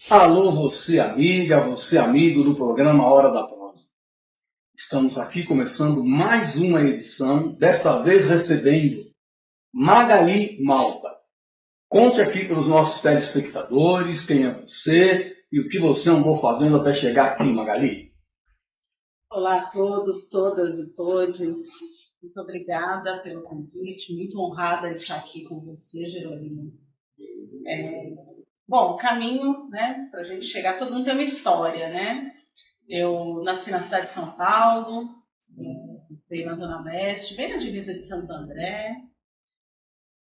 Alô, você amiga, você amigo do programa Hora da Prosa. Estamos aqui começando mais uma edição, desta vez recebendo Magali Malta. Conte aqui para os nossos telespectadores quem é você e o que você andou fazendo até chegar aqui, Magali. Olá a todos, todas e todos. Muito obrigada pelo convite, muito honrada estar aqui com você, Jerônimo. Bom, o caminho, né, para a gente chegar, todo mundo tem uma história, né? Eu nasci na cidade de São Paulo, bem na Zona Leste, bem na divisa de Santo André,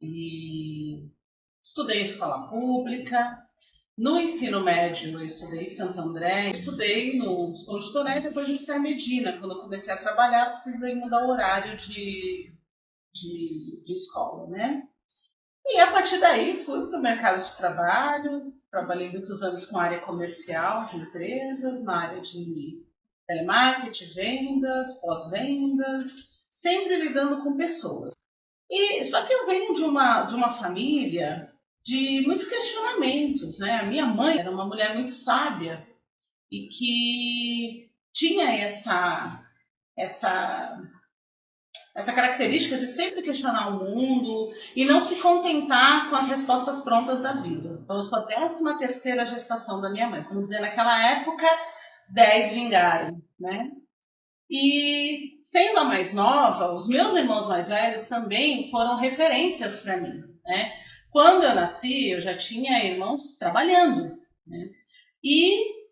e estudei em escola pública. No ensino médio, eu estudei em Santo André, estudei no Visconde Toré e depois no Esther Medina. Quando eu comecei a trabalhar, precisei mudar o horário de escola, né? E a partir daí fui para o mercado de trabalho, trabalhei muitos anos com a área comercial de empresas, na área de telemarketing, vendas, pós-vendas, sempre lidando com pessoas. E só que eu venho de uma família de muitos questionamentos, né? A minha mãe era uma mulher muito sábia e que tinha essa característica de sempre questionar o mundo e não se contentar com as respostas prontas da vida. Então, eu sou a 13ª gestação da minha mãe. Como dizer, naquela época, 10 vingaram, né? E, sendo a mais nova, os meus irmãos mais velhos também foram referências para mim, né? Quando eu nasci, eu já tinha irmãos trabalhando, né? E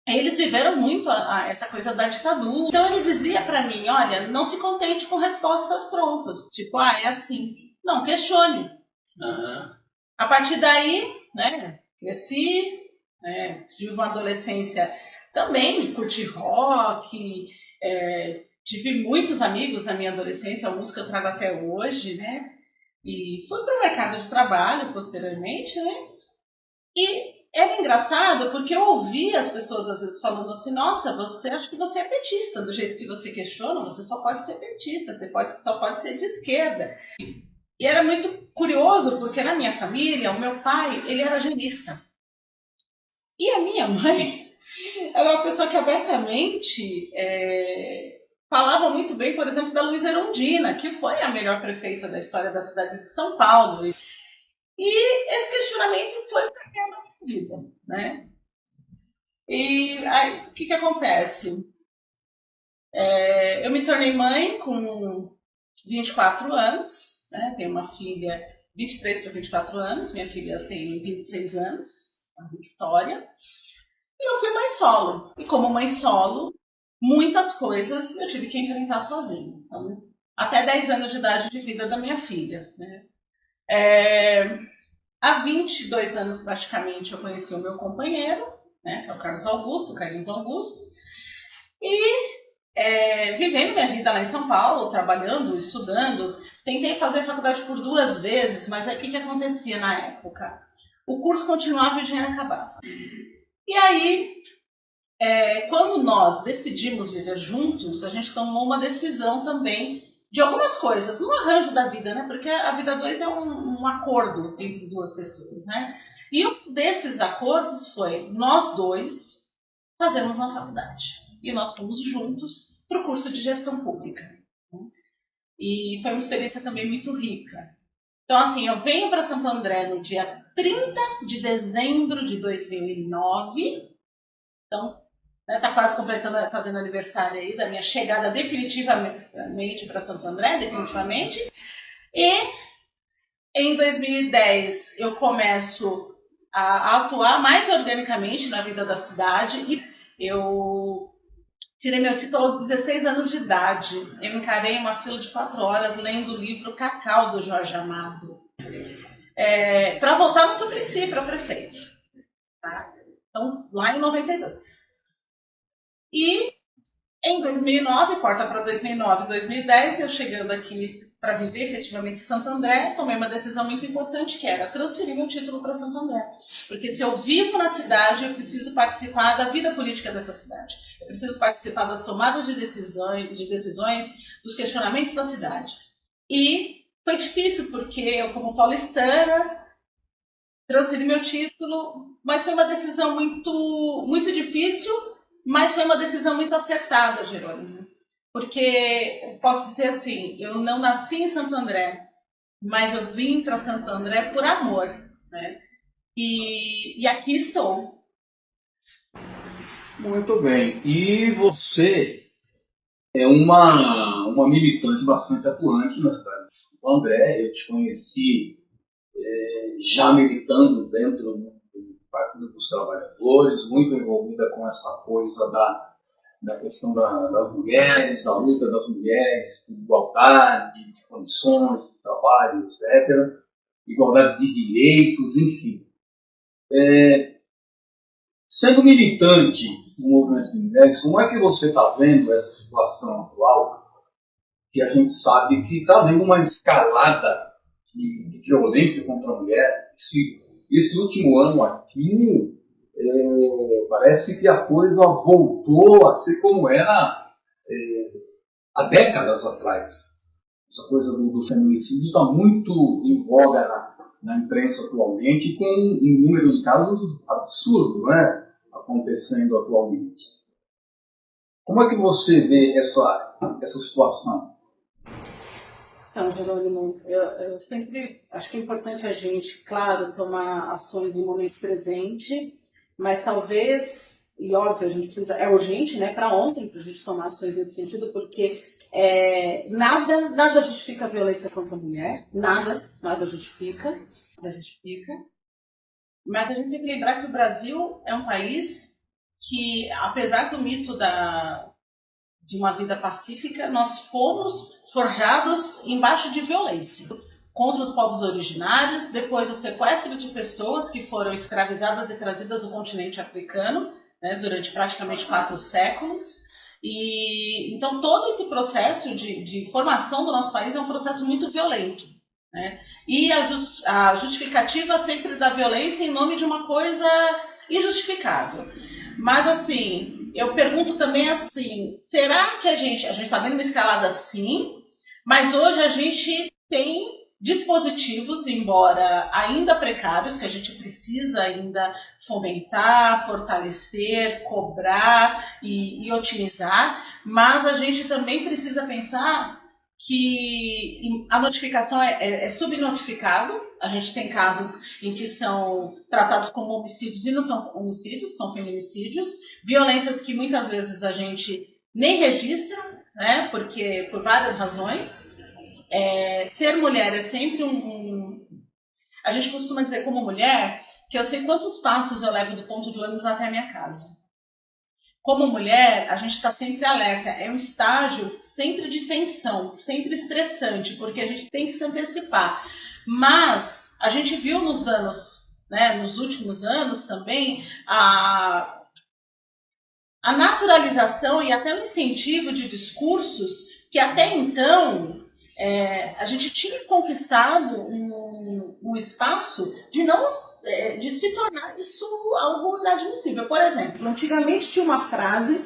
eles viveram muito essa coisa da ditadura. Então ele dizia para mim, olha, não se contente com respostas prontas. Tipo, é assim. Não, questione. Uhum. A partir daí, né, cresci, né, tive uma adolescência também, curti rock, tive muitos amigos na minha adolescência, alguns que eu trago até hoje, né? E fui para o mercado de trabalho posteriormente, né? E era engraçado porque eu ouvia as pessoas às vezes falando assim, nossa, acho que você é petista, do jeito que você questiona, você só pode ser petista, só pode ser de esquerda. E era muito curioso porque na minha família, o meu pai, ele era genista. E a minha mãe, ela é uma pessoa que abertamente falava muito bem, por exemplo, da Luísa Erundina, que foi a melhor prefeita da história da cidade de São Paulo. E esse questionamento foi para minha vida, né? E aí, o que acontece? Eu me tornei mãe com 24 anos, né? Tenho uma filha, 23 para 24 anos, minha filha tem 26 anos, a Vitória, e eu fui mãe solo. E como mãe solo, muitas coisas eu tive que enfrentar sozinha. Então, até 10 anos de idade de vida da minha filha, né? Há 22 anos praticamente eu conheci o meu companheiro, né, que é o Carlinhos Augusto, e vivendo minha vida lá em São Paulo, trabalhando, estudando. Tentei fazer faculdade por 2 vezes, mas aí o que acontecia na época? O curso continuava e o dinheiro acabava. E aí, quando nós decidimos viver juntos, a gente tomou uma decisão também de algumas coisas, um arranjo da vida, né? Porque a vida 2 é um acordo entre duas pessoas, né? E um desses acordos foi nós dois fazermos uma faculdade. E nós fomos juntos para o curso de gestão pública. E foi uma experiência também muito rica. Então, assim, eu venho para Santo André no dia 30 de dezembro de 2009. Então, está quase completando, fazendo aniversário aí da minha chegada definitivamente para Santo André, definitivamente. E em 2010 eu começo a atuar mais organicamente na vida da cidade e eu tirei meu título aos 16 anos de idade. Eu encarei uma fila de 4 horas lendo o livro Cacau, do Jorge Amado, para voltar no Suplicy para prefeito. Tá? Então, lá em 92. E em 2009, corta para 2009, 2010, eu chegando aqui para viver efetivamente em Santo André, tomei uma decisão muito importante, que era transferir meu título para Santo André. Porque se eu vivo na cidade, eu preciso participar da vida política dessa cidade. Eu preciso participar das tomadas de decisões, dos questionamentos da cidade. E foi difícil, porque eu, como paulistana, transferi meu título, mas foi uma decisão muito difícil, mas foi uma decisão muito acertada, Jerônimo. Porque, posso dizer assim, eu não nasci em Santo André, mas eu vim para Santo André por amor, né? E aqui estou. Muito bem. E você é uma militante bastante atuante na cidade de Santo André. Eu te conheci já militando dentro do Partido dos Trabalhadores, muito envolvida com essa coisa da questão das mulheres, da luta das mulheres, de igualdade, de condições de trabalho, etc., igualdade de direitos, enfim. Sendo militante no movimento de mulheres, como é que você está vendo essa situação atual, que a gente sabe que está havendo uma escalada de violência contra a mulher? Esse último ano aqui, parece que a coisa voltou a ser como era há décadas atrás. Essa coisa do feminicídio está muito em voga na imprensa atualmente, com um número de casos absurdo, né, acontecendo atualmente. Como é que você vê essa situação? Então, Jerônimo, eu sempre acho que é importante a gente, claro, tomar ações no momento presente, mas talvez, e óbvio, a gente precisa, é urgente, né, para ontem, para a gente tomar ações nesse sentido, porque nada justifica a violência contra a mulher, nada justifica, mas a gente tem que lembrar que o Brasil é um país que, apesar do mito de uma vida pacífica, nós fomos forjados embaixo de violência contra os povos originários, depois o sequestro de pessoas que foram escravizadas e trazidas do continente africano, né, durante praticamente 4 séculos. E então todo esse processo de formação do nosso país é um processo muito violento, né? E a justificativa sempre da violência em nome de uma coisa injustificável. Mas assim, eu pergunto também assim, será que a gente está vendo uma escalada sim, mas hoje a gente tem dispositivos, embora ainda precários, que a gente precisa ainda fomentar, fortalecer, cobrar e otimizar, mas a gente também precisa pensar que a notificação é subnotificado. A gente tem casos em que são tratados como homicídios e não são homicídios, são feminicídios, violências que muitas vezes a gente nem registra, né, porque por várias razões. Ser mulher é sempre A gente costuma dizer como mulher que eu sei quantos passos eu levo do ponto de ônibus até a minha casa. Como mulher, a gente está sempre alerta. É um estágio sempre de tensão, sempre estressante, porque a gente tem que se antecipar. Mas a gente viu nos últimos anos também, a naturalização e até o incentivo de discursos que até então a gente tinha conquistado um espaço de se tornar isso algo inadmissível. Por exemplo, antigamente tinha uma frase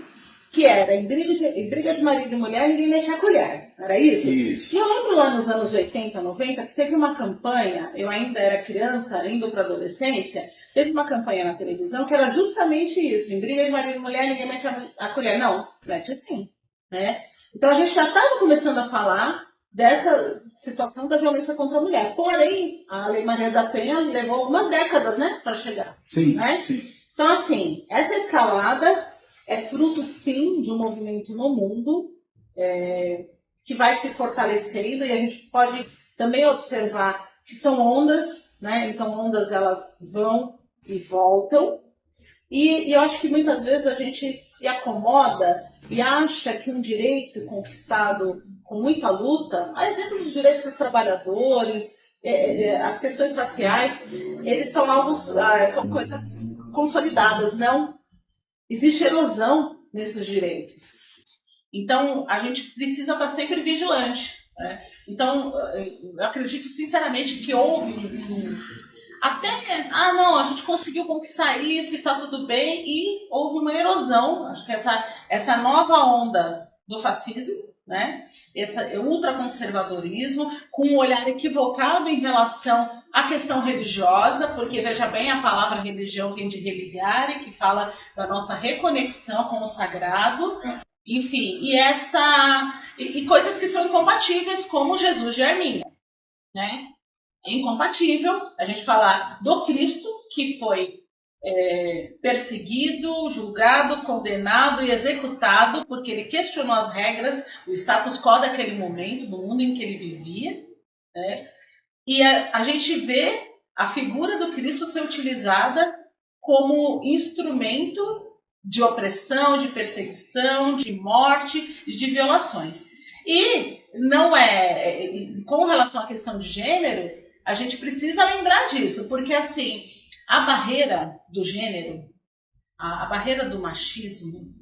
que era: em briga de marido e mulher, ninguém mete a colher. Era isso? Isso. E eu lembro lá nos anos 80, 90, que teve uma campanha, eu ainda era criança, indo para a adolescência, teve uma campanha na televisão que era justamente isso: em briga de marido e mulher, ninguém mete a colher. Não, mete assim, né? Então a gente já estava começando a falar dessa situação da violência contra a mulher. Porém, a Lei Maria da Penha levou umas décadas, né, para chegar. Sim, né? sim. Então, assim, essa escalada é fruto, sim, de um movimento no mundo que vai se fortalecendo, e a gente pode também observar que são ondas, né? Então, ondas, elas vão e voltam. E eu acho que muitas vezes a gente se acomoda e acha que um direito conquistado com muita luta, a exemplo dos direitos dos trabalhadores, as questões raciais, eles são são coisas consolidadas. Não, existe erosão nesses direitos. Então, a gente precisa estar sempre vigilante, né? Então, eu acredito sinceramente que houve a gente conseguiu conquistar isso e está tudo bem, e houve uma erosão. Acho que essa nova onda do fascismo, né? Esse ultraconservadorismo, com um olhar equivocado em relação à questão religiosa, porque, veja bem, a palavra religião vem de religare, que fala da nossa reconexão com o sagrado, enfim, e coisas que são incompatíveis, como Jesus de Arminha, né? É incompatível a gente falar do Cristo, que foi perseguido, julgado, condenado e executado porque ele questionou as regras, o status quo daquele momento, do mundo em que ele vivia, né? E a gente vê a figura do Cristo ser utilizada como instrumento de opressão, de perseguição, de morte e de violações. E não com relação à questão de gênero, a gente precisa lembrar disso, porque assim, a barreira do gênero, a barreira do machismo,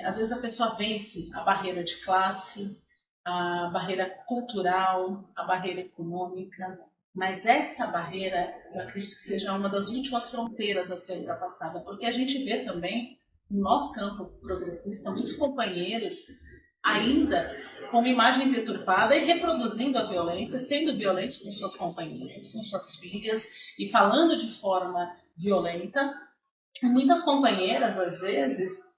às vezes a pessoa vence a barreira de classe, a barreira cultural, a barreira econômica, mas essa barreira, eu acredito que seja uma das últimas fronteiras a ser ultrapassada, porque a gente vê também, no nosso campo progressista, muitos companheiros ainda com uma imagem deturpada e reproduzindo a violência, sendo violento com suas companheiras, com suas filhas e falando de forma violenta. E muitas companheiras, às vezes,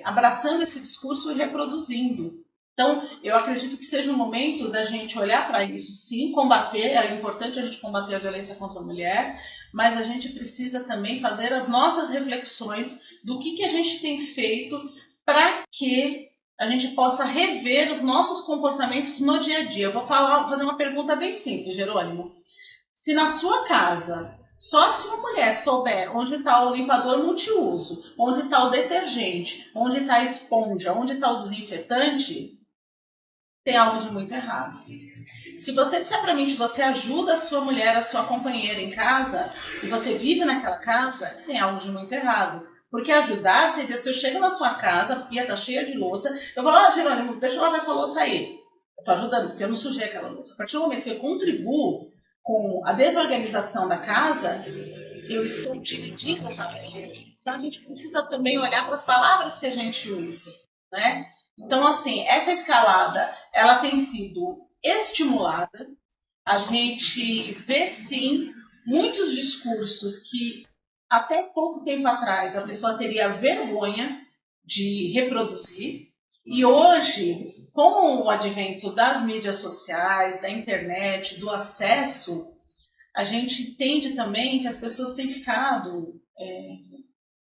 abraçando esse discurso e reproduzindo. Então, eu acredito que seja um momento da gente olhar para isso, sim, combater, é importante a gente combater a violência contra a mulher, mas a gente precisa também fazer as nossas reflexões do que a gente tem feito para que a gente possa rever os nossos comportamentos no dia a dia. Eu vou fazer uma pergunta bem simples, Jerônimo. Se na sua casa só a sua mulher souber onde está o limpador multiuso, onde está o detergente, onde está a esponja, onde está o desinfetante, tem algo de muito errado. Se você disser para mim que você ajuda a sua mulher, a sua companheira em casa, e você vive naquela casa, tem algo de muito errado. Porque ajudar seria se eu chego na sua casa, a pia está cheia de louça, eu vou lá, Jerônimo, deixa eu lavar essa louça aí. Eu estou ajudando, porque eu não sujei aquela louça. A partir do momento que eu contribuo com a desorganização da casa, eu estou dividindo também. Então a gente precisa também olhar para as palavras que a gente usa, né? Então, assim, essa escalada, ela tem sido estimulada. A gente vê, sim, muitos discursos que até pouco tempo atrás a pessoa teria vergonha de reproduzir. E hoje, com o advento das mídias sociais, da internet, do acesso, a gente entende também que as pessoas têm ficado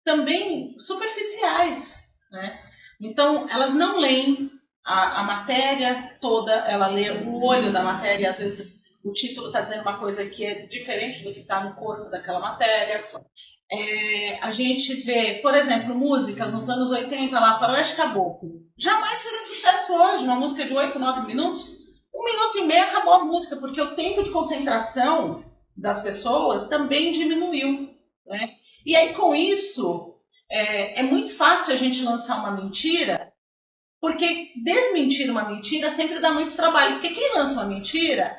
também superficiais, né? Então, elas não leem a matéria toda, ela lê o olho da matéria, às vezes o título está dizendo uma coisa que é diferente do que está no corpo daquela matéria. A gente vê, por exemplo, músicas nos anos 80 lá, Faroeste Caboclo. Jamais faria sucesso hoje, uma música de 8, 9 minutos. 1 minuto e meio acabou a música, porque o tempo de concentração das pessoas também diminuiu, né? E aí, com isso, é muito fácil a gente lançar uma mentira, porque desmentir uma mentira sempre dá muito trabalho. Porque quem lança uma mentira,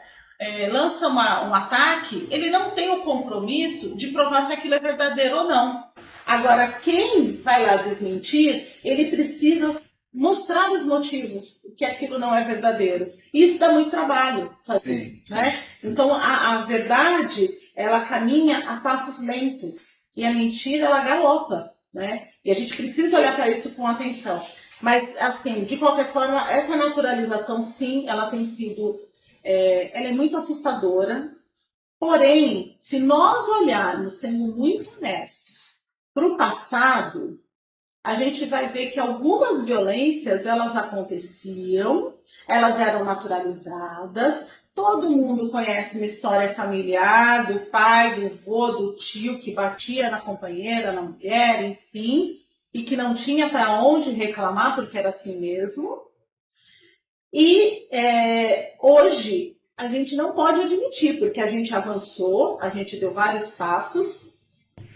lança um ataque, ele não tem o compromisso de provar se aquilo é verdadeiro ou não. Agora, quem vai lá desmentir, ele precisa mostrar os motivos que aquilo não é verdadeiro. E isso dá muito trabalho fazer, sim, né? Então, a verdade, ela caminha a passos lentos. E a mentira, ela galopa, né? E a gente precisa olhar para isso com atenção. Mas, assim, de qualquer forma, essa naturalização, sim, ela tem sido... ela é muito assustadora. Porém, se nós olharmos, sendo muito honestos, para o passado, a gente vai ver que algumas violências, elas aconteciam, elas eram naturalizadas. Todo mundo conhece uma história familiar do pai, do vô, do tio que batia na companheira, na mulher, enfim, e que não tinha para onde reclamar porque era assim mesmo. E hoje a gente não pode admitir, porque a gente avançou, a gente deu vários passos,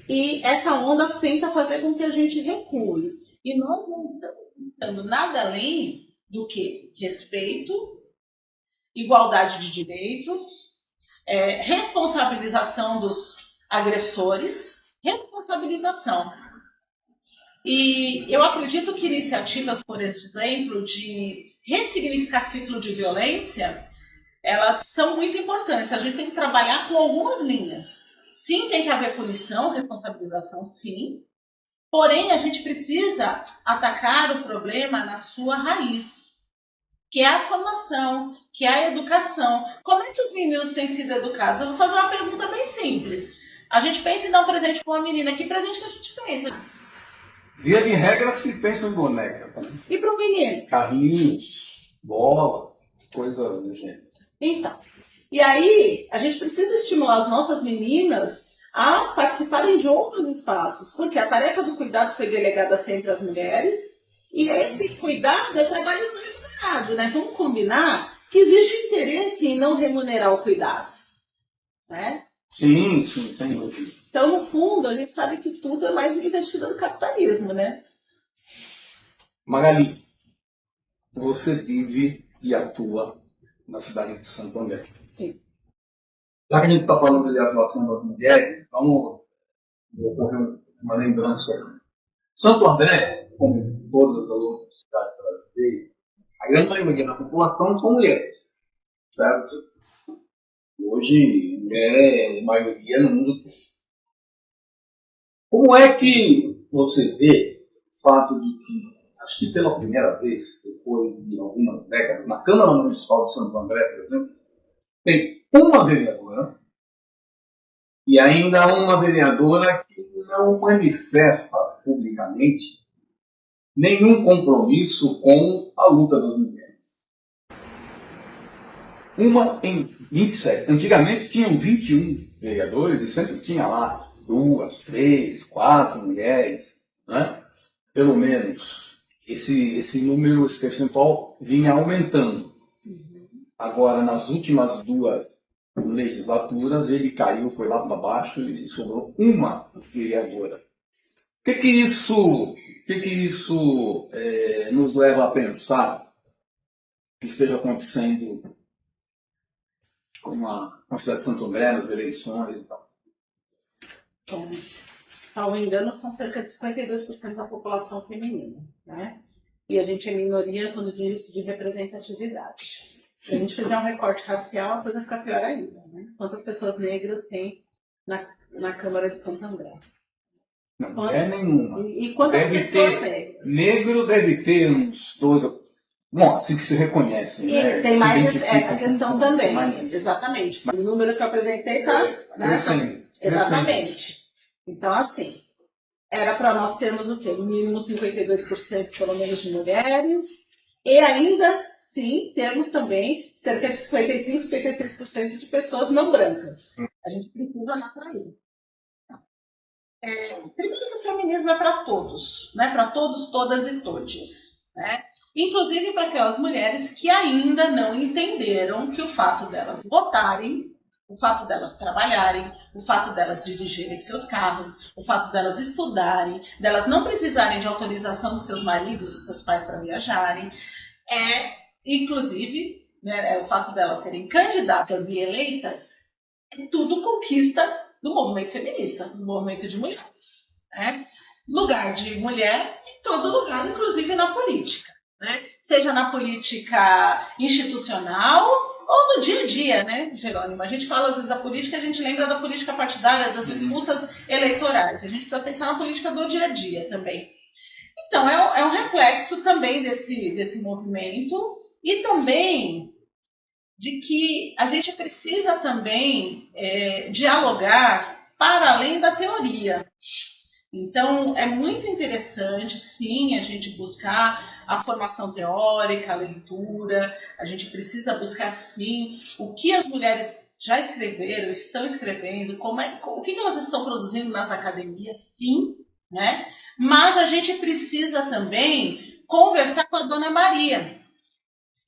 e essa onda tenta fazer com que a gente recue. E nós não estamos tentando nada além do que respeito, igualdade de direitos, responsabilização dos agressores, responsabilização. E eu acredito que iniciativas, por exemplo, de ressignificar ciclo de violência, elas são muito importantes. A gente tem que trabalhar com algumas linhas. Sim, tem que haver punição, responsabilização, sim. Porém, a gente precisa atacar o problema na sua raiz, que é a formação, que é a educação. Como é que os meninos têm sido educados? Eu vou fazer uma pergunta bem simples. A gente pensa em dar um presente para uma menina. Que presente que a gente pensa? Via de regra se pensa em boneca também. E para o menino? Carrinhos, bola, coisa do gênero. Então, e aí a gente precisa estimular as nossas meninas a participarem de outros espaços, porque a tarefa do cuidado foi delegada sempre às mulheres, e esse cuidado é trabalho não remunerado, né? Vamos combinar que existe interesse em não remunerar o cuidado, né? Sim, sem dúvida. Então, no fundo, a gente sabe que tudo é mais uma investida do capitalismo, né? Magali, você vive e atua na cidade de Santo André. Sim. Já que a gente está falando de atuação das mulheres, vou ocorrer uma lembrança. Santo André, como todas as outras cidades brasileiras, a grande maioria da população são mulheres. Certo? Hoje, mulher é maioria no mundo todo. Como é que você vê o fato de que, acho que pela primeira vez, depois de algumas décadas, na Câmara Municipal de Santo André, por exemplo, tem uma vereadora, e ainda uma vereadora que não manifesta publicamente nenhum compromisso com a luta das mulheres. Uma em 27. Antigamente tinham 21 vereadores e sempre tinha lá 2, 3, 4 mulheres, né? Pelo menos. Esse número, esse percentual vinha aumentando. Agora, nas últimas 2 legislaturas, ele caiu, foi lá para baixo e sobrou uma vereadora. O que isso nos leva a pensar que esteja acontecendo com a cidade de Santo André, nas eleições e tal? Bom, salvo engano, são cerca de 52% da população feminina, né? E a gente é minoria quando diz isso de representatividade. Se a gente fizer um recorte racial, a coisa fica pior ainda, né? Quantas pessoas negras tem na Câmara de Santo André? Não é nenhuma. E quantas pessoas negras? Negro deve ter uns 12. Bom, assim que se reconhecem, né? Tem mais essa questão também. Mais exatamente. O número que eu apresentei está crescendo. Exatamente. Então, assim, era para nós termos o quê? No mínimo 52% pelo menos de mulheres. E ainda, sim, temos também cerca de 55%, 56% de pessoas não brancas. A gente precisa olhar para aí. Primeiro que o feminismo é para todos, né? Para todos, todas e todes, né? Inclusive para aquelas mulheres que ainda não entenderam que o fato delas votarem, o fato delas trabalharem, o fato delas dirigirem seus carros, o fato delas estudarem, delas não precisarem de autorização dos seus maridos, dos seus pais para viajarem, inclusive, né, o fato delas serem candidatas e eleitas, é tudo conquista do movimento feminista, do movimento de mulheres. Né? Lugar de mulher em todo lugar, inclusive na política. Né? Seja na política institucional ou no dia a dia, né, Jerônimo? A gente fala às vezes da política, a gente lembra da política partidária, das disputas eleitorais. A gente precisa pensar na política do dia a dia também. Então, é um reflexo também desse movimento e também de que a gente precisa também dialogar para além da teoria. Então, é muito interessante, sim, a gente buscar a formação teórica, a leitura, a gente precisa buscar, sim, o que as mulheres já escreveram, estão escrevendo, o que elas estão produzindo nas academias, sim, né? Mas a gente precisa também conversar com a Dona Maria.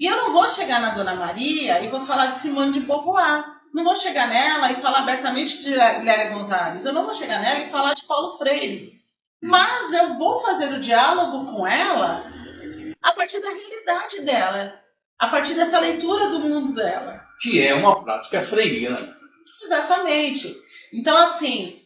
E eu não vou chegar na Dona Maria e vou falar de Simone de Beauvoir. Não vou chegar nela e falar abertamente de Lélia Gonzalez. Eu não vou chegar nela e falar de Paulo Freire. Mas eu vou fazer o diálogo com ela a partir da realidade dela. A partir dessa leitura do mundo dela. Que é uma prática freiriana. Exatamente. Então, assim,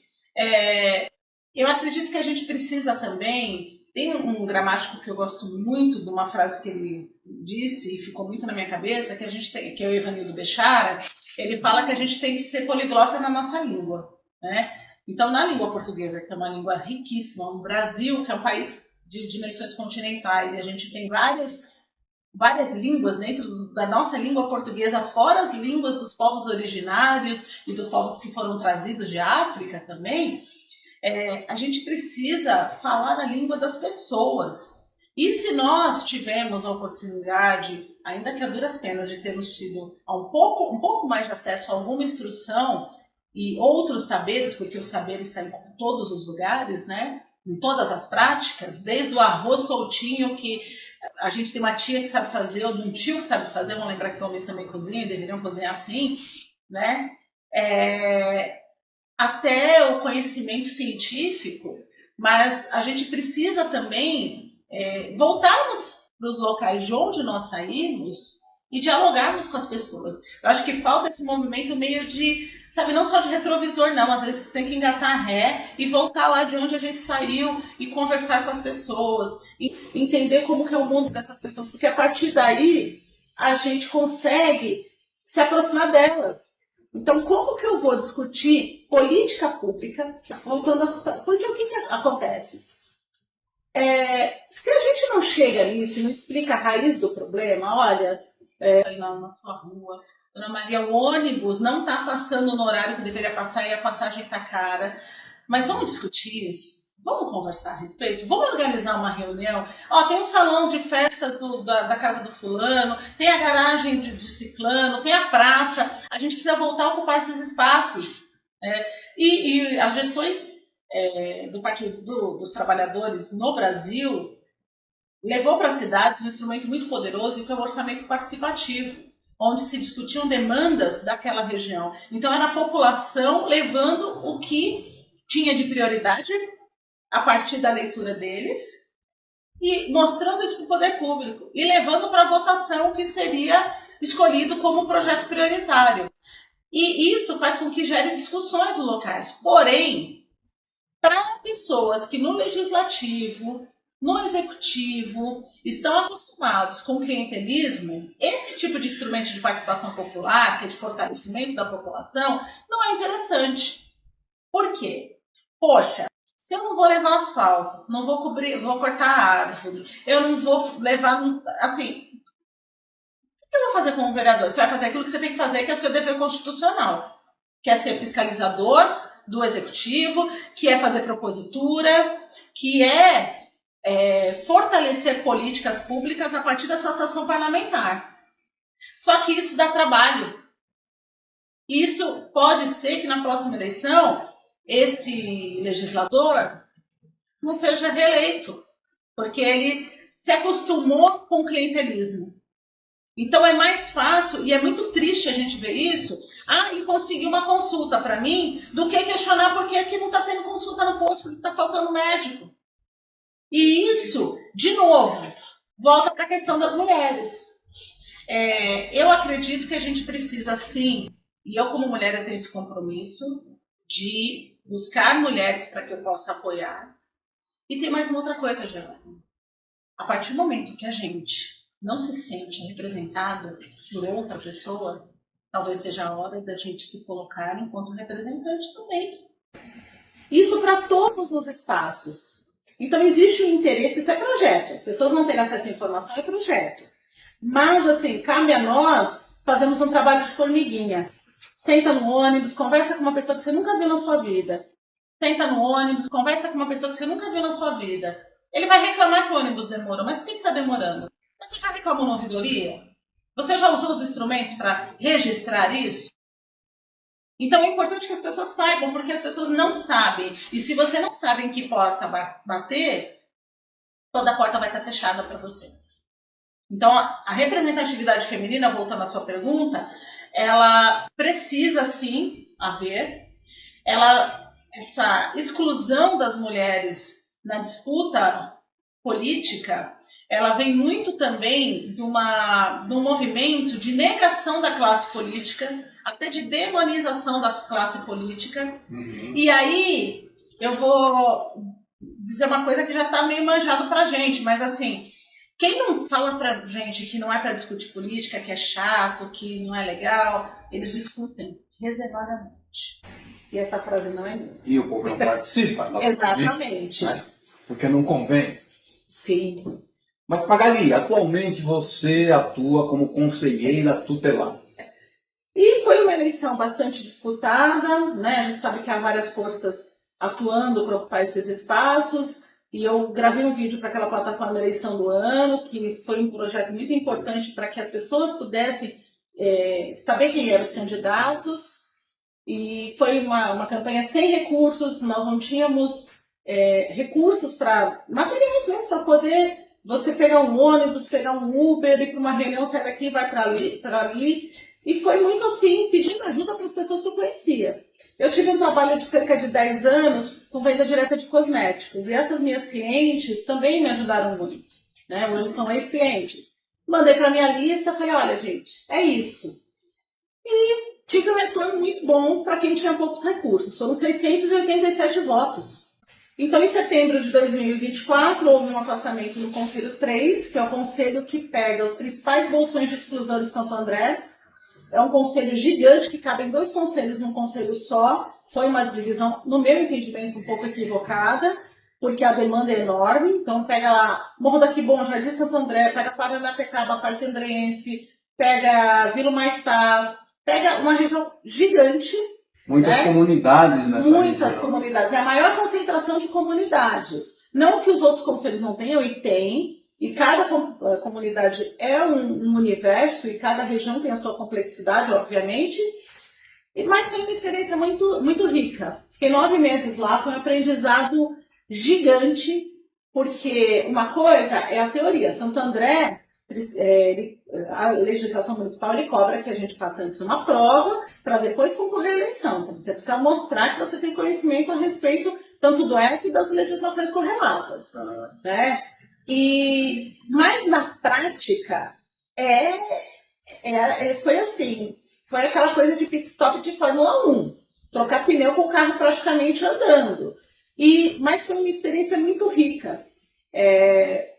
eu acredito que a gente precisa também Tem um gramático que eu gosto muito de uma frase que ele disse e ficou muito na minha cabeça, que a gente tem, que é o Evanildo Bechara. Ele fala que a gente tem que ser poliglota na nossa língua, né? Então, na língua portuguesa, que é uma língua riquíssima, o Brasil, que é um país de dimensões continentais, e a gente tem várias línguas dentro da nossa língua portuguesa, fora as línguas dos povos originários e dos povos que foram trazidos de África também, a gente precisa falar a língua das pessoas. E se nós tivemos a oportunidade, ainda que a duras penas, de termos tido um pouco mais de acesso a alguma instrução e outros saberes, porque o saber está em todos os lugares, né? Em todas as práticas, desde o arroz soltinho que a gente tem uma tia que sabe fazer, ou de um tio que sabe fazer, vamos lembrar que homens também cozinham, deveriam cozinhar assim, né? Até o conhecimento científico, mas a gente precisa também voltarmos para os locais de onde nós saímos e dialogarmos com as pessoas. Eu acho que falta esse movimento meio de, sabe, não só de retrovisor, não. Às vezes tem que engatar ré e voltar lá de onde a gente saiu e conversar com as pessoas, e entender como que é o mundo dessas pessoas, porque a partir daí a gente consegue se aproximar delas. Então, como que eu vou discutir política pública, voltando porque o que acontece? Se a gente não chega nisso e não explica a raiz do problema, olha, na sua rua, Dona Maria, o ônibus não está passando no horário que deveria passar e a passagem está cara, mas vamos discutir isso? Vamos conversar a respeito? Vamos organizar uma reunião? Tem um salão de festas da casa do fulano, tem a garagem de ciclano, tem a praça. A gente precisa voltar a ocupar esses espaços. E as gestões do Partido dos Trabalhadores no Brasil levou para as cidades um instrumento muito poderoso, que é o orçamento participativo, onde se discutiam demandas daquela região. Então, era a população levando o que tinha de prioridade a partir da leitura deles e mostrando isso para o poder público e levando para a votação o que seria escolhido como projeto prioritário. E isso faz com que gere discussões nos locais. Porém, para pessoas que no legislativo, no executivo, estão acostumados com o clientelismo, esse tipo de instrumento de participação popular, que é de fortalecimento da população, não é interessante. Por quê? Poxa, se eu não vou levar asfalto, não vou cobrir, vou cortar a árvore, eu não vou levar, assim, o que eu vou fazer como vereador? Você vai fazer aquilo que você tem que fazer, que é o seu dever constitucional, que é ser fiscalizador do executivo, que é fazer propositura, que é fortalecer políticas públicas a partir da sua atuação parlamentar. Só que isso dá trabalho. Isso pode ser que na próxima eleição esse legislador não seja reeleito, porque ele se acostumou com o clientelismo. Então é mais fácil, e é muito triste a gente ver isso, ele conseguiu uma consulta para mim, do que questionar por que aqui não está tendo consulta no posto, porque está faltando médico. E isso, de novo, volta para a questão das mulheres. Eu acredito que a gente precisa, sim, e eu como mulher eu tenho esse compromisso, de buscar mulheres para que eu possa apoiar. E tem mais uma outra coisa, Giovanna. A partir do momento que a gente não se sente representado por outra pessoa, talvez seja a hora da gente se colocar enquanto representante também. Isso para todos os espaços. Então existe um interesse, isso é projeto. As pessoas não terem acesso à informação, é projeto. Mas, assim, cabe a nós fazermos um trabalho de formiguinha. Senta no ônibus, conversa com uma pessoa que você nunca viu na sua vida. Senta no ônibus, conversa com uma pessoa que você nunca viu na sua vida. Ele vai reclamar que o ônibus demora, mas por que está demorando? Mas você já reclamou na ouvidoria? Você já usou os instrumentos para registrar isso? Então é importante que as pessoas saibam, porque as pessoas não sabem. E se você não sabe em que porta bater, toda a porta vai estar fechada para você. Então a representatividade feminina, voltando à sua pergunta, ela precisa sim haver. Essa exclusão das mulheres na disputa política, ela vem muito também de um movimento de negação da classe política, até de demonização da classe política. Uhum. E aí eu vou dizer uma coisa que já está meio manjado para a gente, mas assim, quem não fala pra gente que não é para discutir política, que é chato, que não é legal, eles discutem reservadamente. E essa frase não é minha. E o povo não participa. Exatamente. Né? Porque não convém. Sim. Mas, Magali, atualmente você atua como conselheira tutelar. E foi uma eleição bastante disputada, né? A gente sabe que há várias forças atuando para ocupar esses espaços. E eu gravei um vídeo para aquela plataforma Eleição do Ano, que foi um projeto muito importante para que as pessoas pudessem saber quem eram os candidatos. E foi uma campanha sem recursos, nós não tínhamos recursos para materiais mesmo, para poder você pegar um ônibus, pegar um Uber, ir para uma reunião, sair daqui e vai para ali. E foi muito assim, pedindo ajuda para as pessoas que eu conhecia. Eu tive um trabalho de cerca de 10 anos com venda direta de cosméticos. E essas minhas clientes também me ajudaram muito. Né? Hoje são ex-clientes. Mandei para a minha lista, falei, olha, gente, é isso. E tive um retorno muito bom para quem tinha poucos recursos. Foram 687 votos. Então, em setembro de 2024, houve um afastamento no Conselho 3, que é o conselho que pega os principais bolsões de exclusão de Santo André. É um conselho gigante, que cabem 2 conselhos num conselho só. Foi uma divisão, no meu entendimento, um pouco equivocada, porque a demanda é enorme. Então, pega lá Morro da Quibon, Jardim Santo André, pega Paranapiacaba, Parque Andreense, pega Vila Humaitá, pega uma região gigante. Muitas comunidades nessa Muitas região. comunidades. É a maior concentração de comunidades. Não que os outros conselhos não tenham, e tem. E cada comunidade é um universo, e cada região tem a sua complexidade, obviamente. Mas foi uma experiência muito, muito rica. Fiquei 9 meses lá, foi um aprendizado gigante, porque uma coisa é a teoria. Santo André, a legislação municipal, ele cobra que a gente faça antes uma prova para depois concorrer à eleição. Então, você precisa mostrar que você tem conhecimento a respeito tanto do ERP e das legislações correlatas. Né? Mas na prática, foi assim, foi aquela coisa de pit stop de Fórmula 1, trocar pneu com o carro praticamente andando. Mas foi uma experiência muito rica.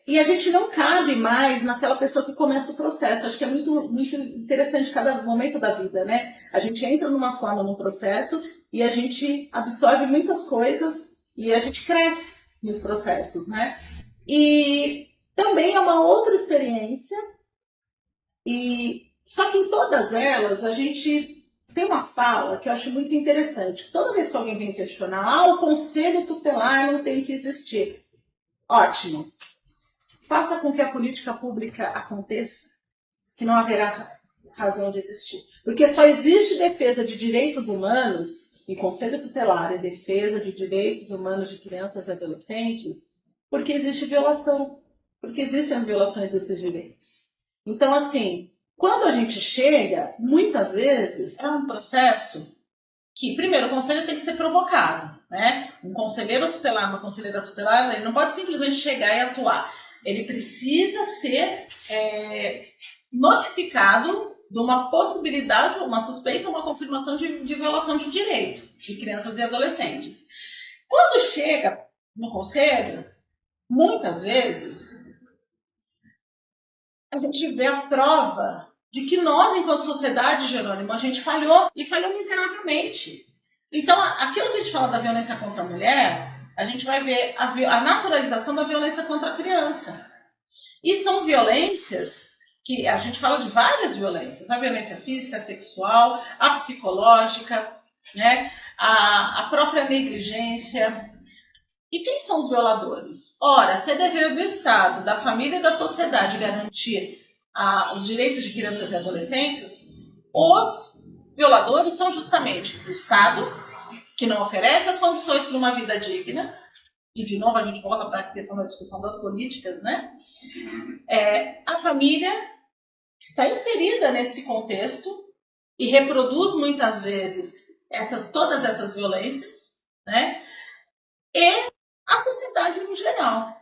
E a gente não cabe mais naquela pessoa que começa o processo. Acho que é muito, muito interessante cada momento da vida, né? A gente entra numa forma, num processo, e a gente absorve muitas coisas e a gente cresce nos processos, né? E também é uma outra experiência, só que em todas elas a gente tem uma fala que eu acho muito interessante. Toda vez que alguém vem questionar, o conselho tutelar não tem que existir. Ótimo. Faça com que a política pública aconteça, que não haverá razão de existir. Porque só existe defesa de direitos humanos, e conselho tutelar é defesa de direitos humanos de crianças e adolescentes, porque existe violação, porque existem as violações desses direitos. Então, assim, quando a gente chega, muitas vezes, é um processo que, primeiro, o conselho tem que ser provocado, né? Um conselheiro tutelar, uma conselheira tutelar, ele não pode simplesmente chegar e atuar. Ele precisa ser notificado de uma possibilidade, uma suspeita, uma confirmação de violação de direito de crianças e adolescentes. Quando chega no conselho, muitas vezes, a gente vê a prova de que nós, enquanto sociedade, Jerônimo, a gente falhou, e falhou miseravelmente. Então, aquilo que a gente fala da violência contra a mulher, a gente vai ver a naturalização da violência contra a criança. E são violências que a gente fala de várias violências. A violência física, a sexual, a psicológica, né? A própria negligência. E quem são os violadores? Ora, se é dever do Estado, da família e da sociedade garantir os direitos de crianças e adolescentes, os violadores são justamente o Estado, que não oferece as condições para uma vida digna, e de novo a gente volta para a questão da discussão das políticas, né? A família está inserida nesse contexto e reproduz muitas vezes todas essas violências, né? E a sociedade no geral.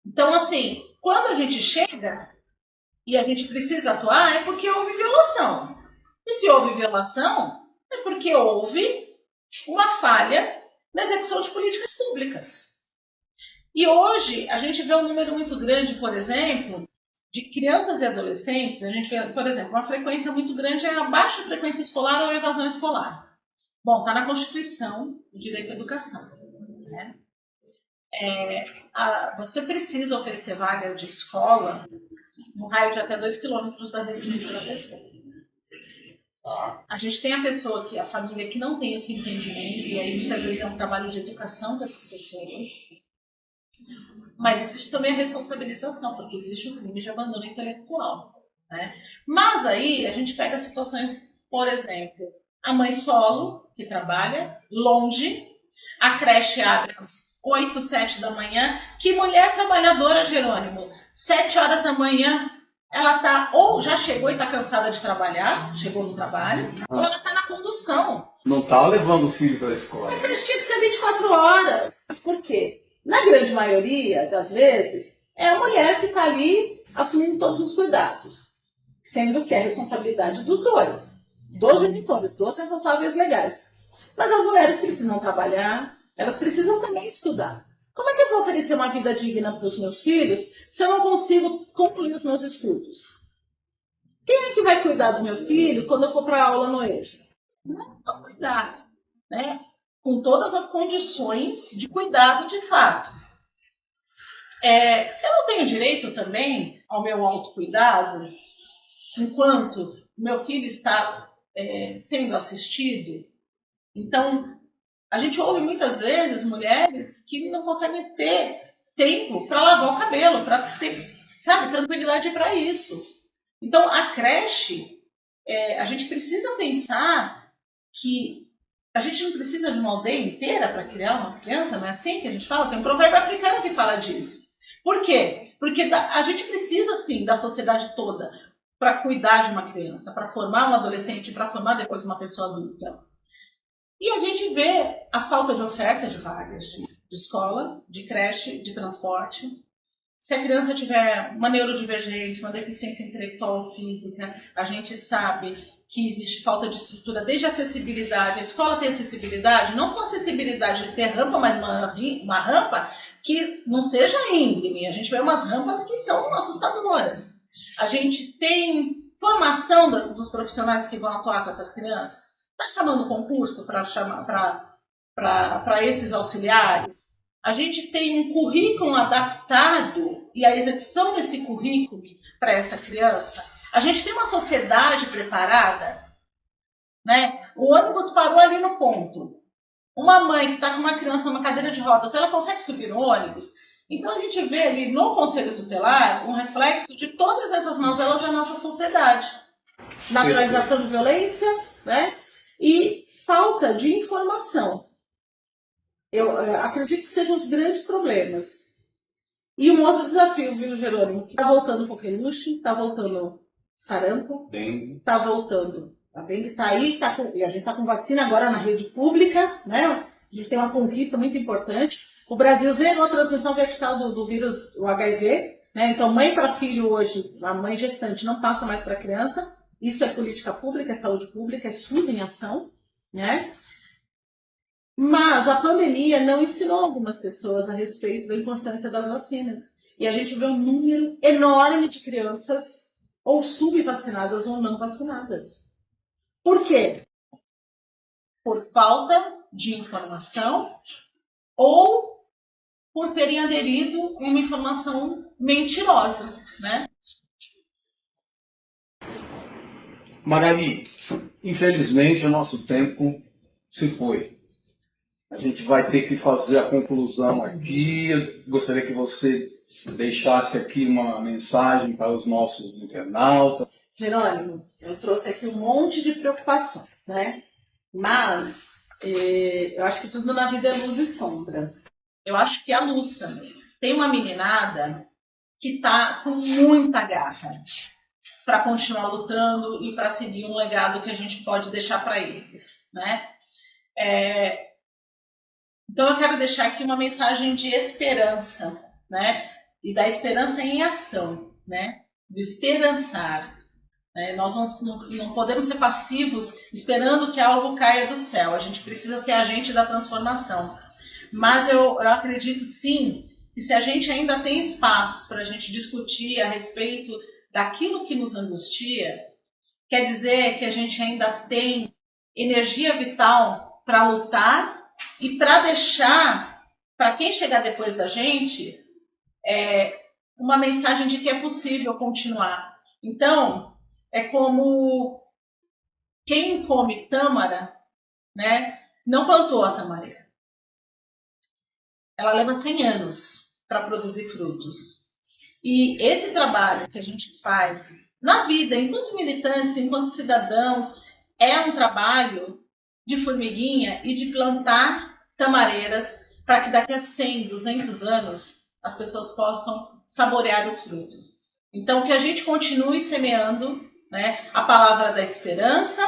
Então, assim, quando a gente chega e a gente precisa atuar, é porque houve violação. E se houve violação, é porque houve uma falha na execução de políticas públicas. E hoje a gente vê um número muito grande, por exemplo, de crianças e adolescentes. A gente vê, por exemplo, uma frequência muito grande é a baixa frequência escolar ou a evasão escolar. Bom, está na Constituição o direito à educação, né? Você precisa oferecer vaga de escola no raio de até 2 quilômetros da residência da pessoa. A gente tem a família que não tem esse entendimento, e aí muitas vezes é um trabalho de educação com essas pessoas. Mas existe também a responsabilização, porque existe o crime de abandono intelectual, né? Mas aí a gente pega situações, por exemplo, a mãe solo, que trabalha longe, a creche abre às 8, 7 da manhã. Que mulher trabalhadora, Jerônimo? 7 horas da manhã, ela tá ou já chegou e está cansada de trabalhar, chegou no trabalho, ou ela está na condução. Não está levando o filho para a escola. A creche tinha que ser 24 horas. Por quê? Na grande maioria das vezes, é a mulher que está ali assumindo todos os cuidados, sendo que é responsabilidade dos dois genitores, dos responsáveis legais. Mas as mulheres precisam trabalhar, elas precisam também estudar. Como é que eu vou oferecer uma vida digna para os meus filhos se eu não consigo concluir os meus estudos? Quem é que vai cuidar do meu filho quando eu for para a aula no EJA? Não vou cuidar, né? Com todas as condições de cuidado de fato. Eu não tenho direito também ao meu autocuidado enquanto meu filho está sendo assistido? Então, a gente ouve muitas vezes mulheres que não conseguem ter tempo para lavar o cabelo, para ter, tranquilidade para isso. Então, a creche, a gente precisa pensar que a gente não precisa de uma aldeia inteira para criar uma criança, não é assim que a gente fala? Tem um provérbio africano que fala disso. Por quê? Porque a gente precisa, sim, da sociedade toda para cuidar de uma criança, para formar um adolescente, para formar depois uma pessoa adulta. E a gente vê a falta de oferta de vagas de escola, de creche, de transporte. Se a criança tiver uma neurodivergência, uma deficiência intelectual ou física, a gente sabe que existe falta de estrutura, desde a acessibilidade. A escola tem acessibilidade, não só acessibilidade de ter rampa, mas uma rampa que não seja íngreme. A gente vê umas rampas que são assustadoras. A gente tem formação dos profissionais que vão atuar com essas crianças. Está chamando concurso para esses auxiliares? A gente tem um currículo adaptado e a execução desse currículo para essa criança. A gente tem uma sociedade preparada, né? O ônibus parou ali no ponto. Uma mãe que está com uma criança numa cadeira de rodas, ela consegue subir no ônibus? Então a gente vê ali no Conselho Tutelar um reflexo de todas essas mazelas da nossa sociedade. Naturalização de violência, né? E falta de informação. Eu acredito que sejam os grandes problemas. E um outro desafio, viu, Jerônimo? Está voltando o coqueluche, está voltando sarampo, está voltando. A dengue está aí, e a gente está com vacina agora na rede pública, né? A gente tem uma conquista muito importante. O Brasil zerou a transmissão vertical do vírus, o HIV, né? Então, mãe para filho hoje, a mãe gestante não passa mais para a criança. Isso é política pública, é saúde pública, é SUS em ação, né? Mas a pandemia não ensinou algumas pessoas a respeito da importância das vacinas. E a gente vê um número enorme de crianças ou subvacinadas ou não vacinadas. Por quê? Por falta de informação ou por terem aderido a uma informação mentirosa, né? Magali, infelizmente o nosso tempo se foi. A gente vai ter que fazer a conclusão aqui. Eu gostaria que você deixasse aqui uma mensagem para os nossos internautas. Jerônimo, eu trouxe aqui um monte de preocupações, né? Mas eu acho que tudo na vida é luz e sombra. Eu acho que a luz também. Tem uma meninada que está com muita garra para continuar lutando e para seguir um legado que a gente pode deixar para eles, né? Então eu quero deixar aqui uma mensagem de esperança, né? E da esperança em ação, né? Do esperançar. Nós não podemos ser passivos esperando que algo caia do céu. A gente precisa ser agente da transformação. Mas eu acredito sim que se a gente ainda tem espaços para a gente discutir a respeito daquilo que nos angustia, quer dizer que a gente ainda tem energia vital para lutar e para deixar, para quem chegar depois da gente, uma mensagem de que é possível continuar. Então, é como quem come tâmara, né, não plantou a tamareira. Ela leva 100 anos para produzir frutos. E esse trabalho que a gente faz na vida, enquanto militantes, enquanto cidadãos, é um trabalho de formiguinha e de plantar tamareiras para que daqui a 100, 200 anos as pessoas possam saborear os frutos. Então, que a gente continue semeando, né, a palavra da esperança,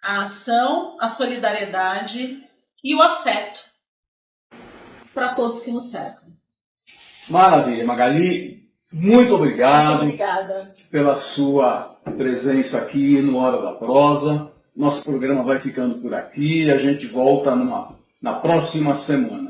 a ação, a solidariedade e o afeto para todos que nos cercam. Maravilha, Magali. Muito obrigado. Muito obrigada pela sua presença aqui no Hora da Prosa. Nosso programa vai ficando por aqui. A gente volta na próxima semana.